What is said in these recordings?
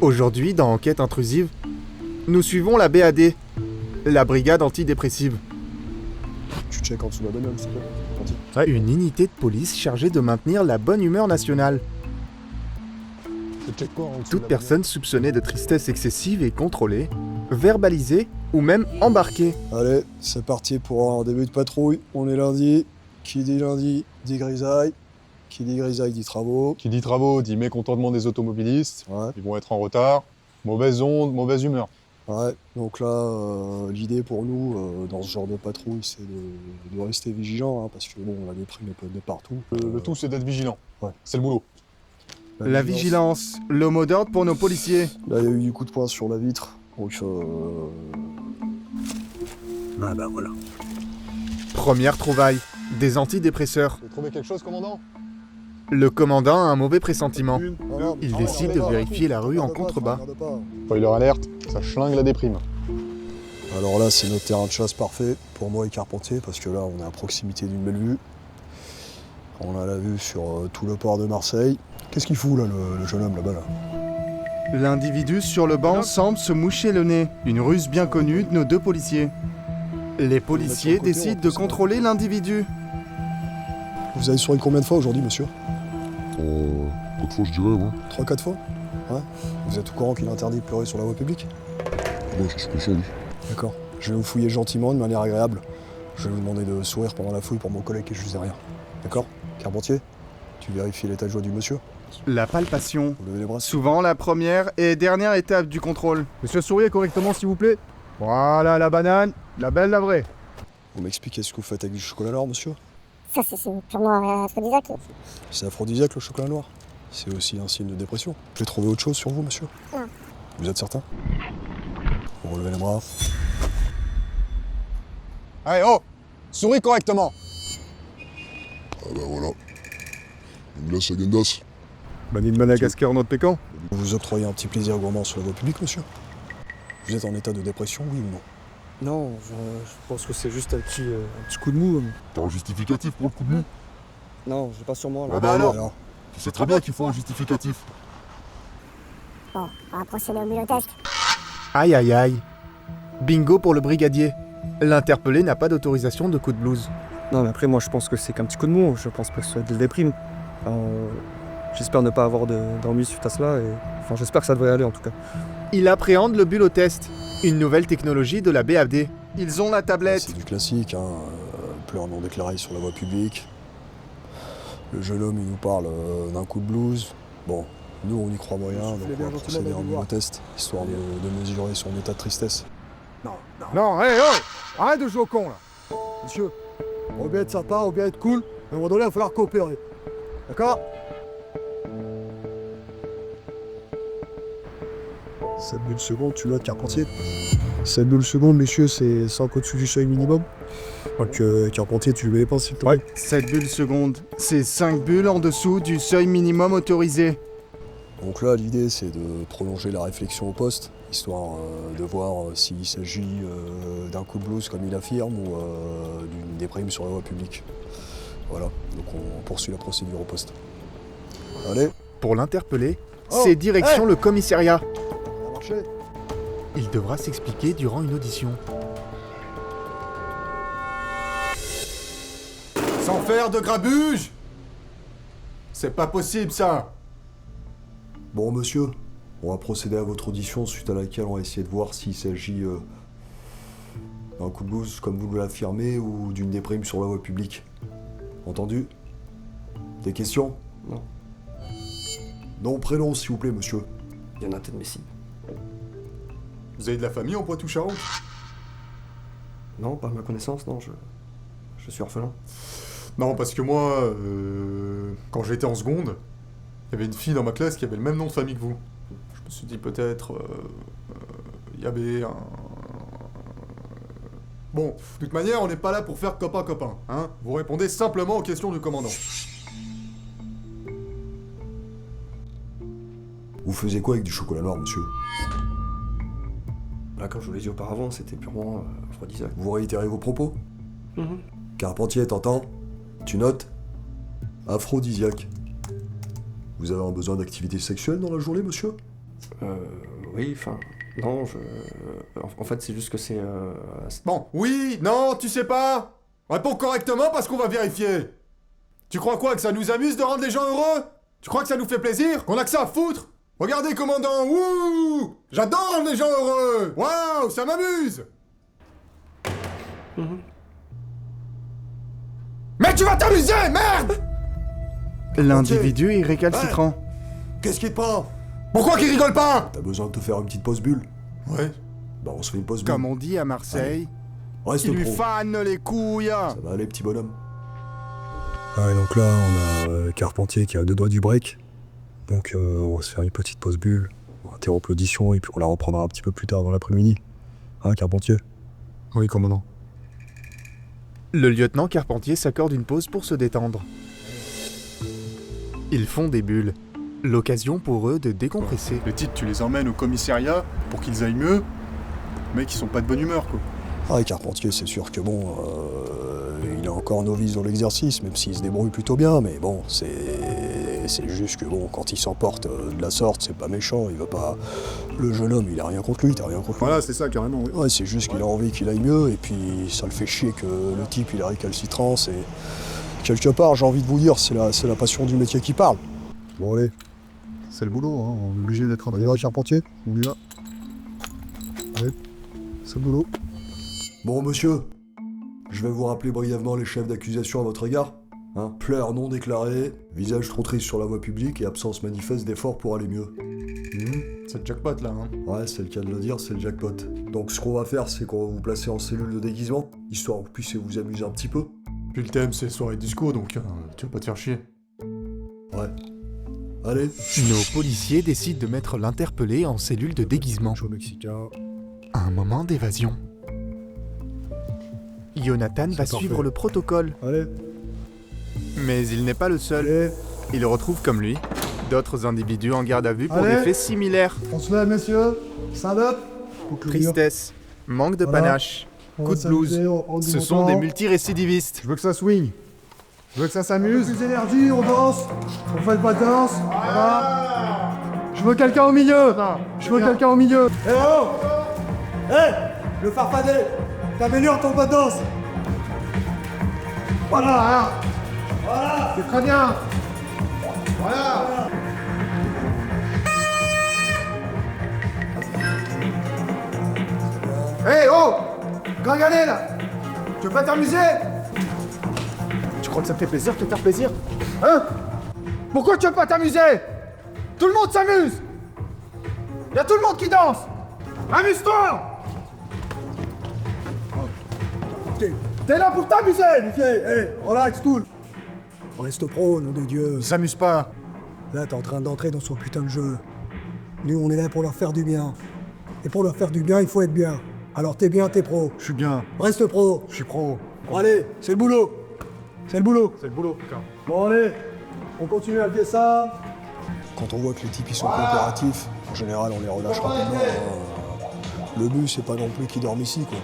Aujourd'hui, dans Enquête intrusive, nous suivons la BAD, la brigade antidépressive. Tu check en dessous de la bagnole, s'il te plaît. Une unité de police chargée de maintenir la bonne humeur nationale. Check quoi en dessous de Toute la personne soupçonnée de tristesse excessive est contrôlée, verbalisée ou même embarquée. bagnole. Allez, c'est parti pour un début de patrouille. On est lundi. Qui dit lundi dit grisaille. Qui dit grisaille dit travaux. Qui dit travaux dit mécontentement des automobilistes. Ouais, Ils vont être en retard. Mauvaise onde, mauvaise humeur. ouais. Donc là, l'idée pour nous, dans ce genre de patrouille, c'est de rester vigilant, hein, parce que bon, la déprime elle peut être de partout. Le tout, c'est d'être vigilant. Ouais. C'est le boulot. La vigilance, le mot d'ordre pour nos policiers. Là, il y a eu du coup de poing sur la vitre. Donc, ah bah voilà. Première trouvaille, des antidépresseurs. Vous avez trouvé quelque chose, commandant? Le commandant a un mauvais pressentiment. Non, Il décide de vérifier la rue en contrebas. Spoiler alerte, ça schlingue la déprime. Alors là, c'est notre terrain de chasse parfait pour moi et Carpentier, parce que là, on est à proximité d'une belle vue. On a la vue sur tout le port de Marseille. Qu'est-ce qu'il fout là, le jeune homme là-bas là? L'individu sur le banc semble se moucher le nez, une ruse bien connue de nos deux policiers. Les policiers décident de contrôler l'individu. Vous avez souri combien de fois aujourd'hui, monsieur? L'autre fois, je dirais, ouais. 3-4 fois? Ouais. Vous êtes au courant qu'il est interdit de pleurer sur la voie publique? Ouais, je suis conscient, oui. D'accord. Je vais vous fouiller gentiment, de manière agréable. Je vais vous demander de sourire pendant la fouille pour mon collègue et je vous ai rien. D'accord? Carpentier, tu vérifies l'état de joie du monsieur? La palpation, Vous levez les bras? souvent la première et dernière étape du contrôle. Monsieur, souriez correctement, s'il vous plaît. Voilà la banane, la belle, la vraie. Vous m'expliquez ce que vous faites avec du chocolat noir, monsieur? Ça, c'est purement aphrodisiaque. C'est aphrodisiaque le chocolat noir? C'est aussi un signe de dépression. Je vais trouver autre chose sur vous, monsieur? Non. Vous êtes certain? Vous relevez les bras. Allez, oh! Souris correctement! Ah bah voilà. Une glace à Gendas. Banni de Madagascar, notre pécan. Vous vous octroyez un petit plaisir gourmand sur la voie publique, monsieur? Vous êtes en état de dépression, oui ou non? Non, je pense que c'est juste un petit coup de mou. T'as un justificatif pour le coup de mou? Non, j'ai pas sur moi là. Ah bah alors, Alors, tu sais très bien qu'il faut un justificatif. Bon, on va procéder au mulotest. Aïe aïe aïe. Bingo pour le brigadier. L'interpellé n'a pas d'autorisation de coup de blues. Non, mais après, moi je pense que c'est qu'un petit coup de mou. Je pense pas que ce soit de la déprime. Enfin, j'espère ne pas avoir d'ennui suite à cela. Enfin, j'espère que ça devrait aller en tout cas. Il appréhende le bulotest, une nouvelle technologie de la BAD. Ils ont la c'est tablette. du classique, hein. Pleurs non déclarés sur la voie publique. Le jeune homme, il nous parle d'un coup de blues. Bon, nous, on y croit moyen, donc on va procéder à un nouveau test, histoire de mesurer son état de tristesse. Non, hé, oh! Arrête de jouer au con là. Monsieur, on veut bien être sympa, on veut bien être cool, mais à un moment donné, il va falloir coopérer. D'accord? 7 bulles secondes, tu notes, Carpentier? 7 bulles secondes, messieurs, c'est 5 au-dessus du seuil minimum. Donc, Carpentier, tu lui mets pas, s'il te plaît? 7 bulles secondes, c'est 5 bulles en dessous du seuil minimum autorisé. Donc là, l'idée, c'est de prolonger la réflexion au poste, histoire de voir s'il s'agit d'un coup de blues, comme il affirme, ou d'une déprime sur la voie publique. Voilà, donc on poursuit la procédure au poste. Allez, Pour l'interpeller, Oh, c'est direction hey le commissariat. ça a marché. Il devra s'expliquer durant une audition. Sans faire de grabuge! C'est pas possible ça! Bon, monsieur, on va procéder à votre audition, suite à laquelle on va essayer de voir s'il s'agit d'un coup de blues, comme vous l'affirmez, ou d'une déprime sur la voie publique. Entendu? Des questions? Non. Nom, prénom, s'il vous plaît, monsieur. Il y en a peut-être, mais si. Vous avez de la famille en Poitou-Charentes? Non, pas à ma connaissance, non, je suis orphelin. Non, parce que moi, quand j'étais en seconde, il y avait une fille dans ma classe qui avait le même nom de famille que vous. Je me suis dit peut-être, il y avait un... Bon, de toute manière, on n'est pas là pour faire copain-copain, hein. Vous répondez simplement aux questions du commandant. Vous faisiez quoi avec du chocolat noir, monsieur? Là, quand je vous l'ai dit auparavant, c'était purement aphrodisiaque. Vous réitérez vos propos? Mhm. Carpentier, t'entends? Tu notes? Aphrodisiaque. Vous avez un besoin d'activité sexuelle dans la journée, monsieur? Oui, enfin... Non, en fait, c'est juste que c'est... Bon, oui, non, tu sais pas. Réponds correctement parce qu'on va vérifier. Tu crois quoi, que ça nous amuse de rendre les gens heureux? Tu crois que ça nous fait plaisir? Qu'on a que ça à foutre? Regardez, commandant, wouh! J'adore rendre les gens heureux! Waouh, ça m'amuse! Mais tu vas t'amuser, merde! L'individu est récalcitrant. Qu'est-ce qui te prend? Pourquoi qu'il rigole pas? T'as besoin de te faire une petite pause bulle? Ouais. Bah on se fait une pause bulle. Comme on dit à Marseille, Reste il lui pro. fanne les couilles. Ça va aller, petit bonhomme. Ouais, donc là, on a Carpentier qui a 2 doigts du break. Donc on va se faire une petite pause bulle. On va interrompre l'audition et puis on la reprendra un petit peu plus tard dans l'après-midi. Hein, Carpentier? Oui, commandant. Le lieutenant Carpentier s'accorde une pause pour se détendre. Ils font des bulles. L'occasion pour eux de décompresser. Les types, tu les emmènes au commissariat pour qu'ils aillent mieux. Les mecs, ils sont pas de bonne humeur, quoi. Ah, Carpentier, c'est sûr que bon, il est encore novice dans l'exercice, même s'il se débrouille plutôt bien, mais bon, c'est juste que bon, quand il s'emporte de la sorte, c'est pas méchant, il va pas... Le jeune homme, il a rien contre lui, t'as rien contre lui. Voilà, c'est ça, carrément, oui. Ouais, c'est juste qu'il a envie qu'il aille mieux, et puis ça le fait chier que le type, il est récalcitrant, c'est... Quelque part, j'ai envie de vous dire, c'est la passion du métier qui parle. Bon, allez. C'est le boulot, hein. On est obligé d'être On y va, Carpentier? On y va. Allez, c'est le boulot. Bon, monsieur, je vais vous rappeler brièvement les chefs d'accusation à votre égard. Hein, pleurs non déclarés, visage trop triste sur la voie publique et absence manifeste d'efforts pour aller mieux. C'est le jackpot, là, hein. Ouais, c'est le cas de le dire, c'est le jackpot. Donc ce qu'on va faire, c'est qu'on va vous placer en cellule de déguisement, histoire que vous puissiez vous amuser un petit peu. Puis le thème, c'est soirée disco, donc tu vas pas te faire chier. Ouais. Allez. Nos policiers décident de mettre l'interpellé en cellule de déguisement. Joe mexicain. Un moment d'évasion. Jonathan va C'est suivre parfait. le protocole. Allez. Mais il n'est pas le seul. Allez. Il retrouve comme lui d'autres individus en garde à vue pour Allez. des faits similaires. On se lève, messieurs. Stand up. Tristesse, manque de Voilà. panache, On coup va de blues. s'amuser, on prend du Ce bon sont des temps. multirécidivistes. Je veux que ça swing. Je veux que ça s'amuse. Plus d'énergie, on danse. On fait pas de danse. Voilà. Je veux quelqu'un au milieu. Je veux quelqu'un au milieu. Eh oh Eh Le farfadet. T'améliores ton pas de danse. Voilà, hein. Voilà. C'est très bien. Voilà. Eh oh Gringalet là. Tu veux pas t'amuser? Tu crois que ça te fait plaisir de te faire plaisir? Hein? Pourquoi tu veux pas t'amuser? Tout le monde s'amuse! Y'a tout le monde qui danse! Amuse-toi! T'es là pour t'amuser, Mickey! Eh, relax, cool! Reste pro, nom de Dieu. Ils s'amusent pas. Là, t'es en train d'entrer dans son putain de jeu. Nous, on est là pour leur faire du bien. Et pour leur faire du bien, il faut être bien. Alors t'es bien, t'es pro. Je suis bien, Reste pro. je suis pro. Bon, allez, c'est le boulot. C'est le boulot. C'est le boulot, putain. Bon, allez, on continue à faire ça. Quand on voit que les types ils sont coopératifs, en général, on les relâche rapidement. Le but, c'est pas non plus qu'ils dorment ici, quoi.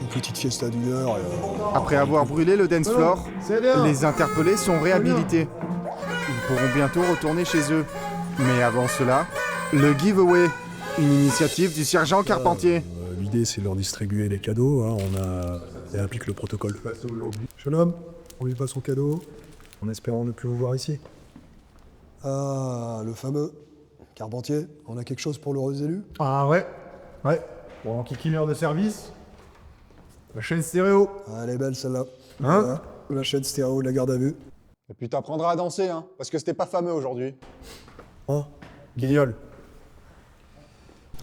Une petite fiesta d'une heure et... Après avoir brûlé le dance floor, C'est bien. les interpellés sont réhabilités. Ils pourront bientôt retourner chez eux. Mais avant cela, le giveaway, une initiative du sergent Carpentier. L'idée, c'est de leur distribuer des cadeaux. Hein. On applique le protocole. Jeune homme, on lui passe son cadeau, en espérant ne plus vous voir ici. Ah, le fameux Carpentier, on a quelque chose pour l'heureux élu? Ah ouais. Ouais. Bon, kiki l'heure de service. La chaîne stéréo. Ah, elle est belle celle-là. Hein? Voilà, la chaîne stéréo de la garde à vue. Et puis t'apprendras à danser, hein, parce que c'était pas fameux aujourd'hui. Oh, Guignol.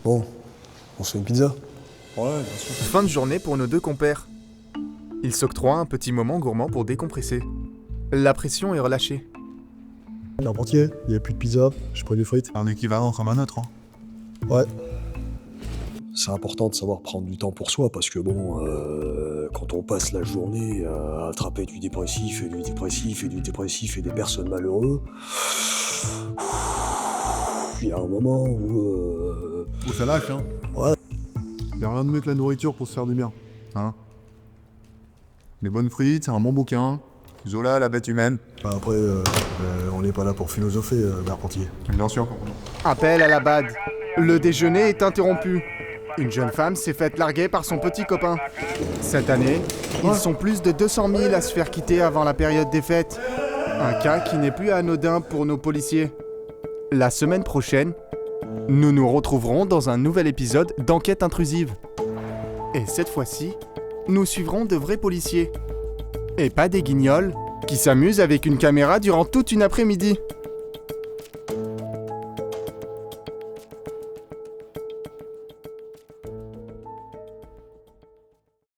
bon, on se fait une pizza? Ouais, bien sûr. Fin de journée pour nos deux compères. Ils s'octroient un petit moment gourmand pour décompresser. La pression est relâchée. Carpentier, il n'y a plus de pizza, j'ai pris des frites. Un équivalent comme un autre, hein. Ouais. C'est important de savoir prendre du temps pour soi parce que bon, quand on passe la journée à attraper du dépressif et du dépressif et du dépressif et des personnes malheureuses, il y a un moment où... Où ça lâche, hein. Ouais. Y'a rien de mieux que la nourriture pour se faire du bien, hein. Les bonnes frites, un bon bouquin, Zola, la bête humaine. Après, on n'est pas là pour philosopher, Carpentier. Bien sûr. Appel à la BAD. Le déjeuner est interrompu. Une jeune femme s'est faite larguer par son petit copain. Cette année, ils sont plus de 200 000 à se faire quitter avant la période des fêtes. Un cas qui n'est plus anodin pour nos policiers. La semaine prochaine, nous nous retrouverons dans un nouvel épisode d'Enquête intrusive. Et cette fois-ci, nous suivrons de vrais policiers. Et pas des guignols qui s'amusent avec une caméra durant toute une après-midi.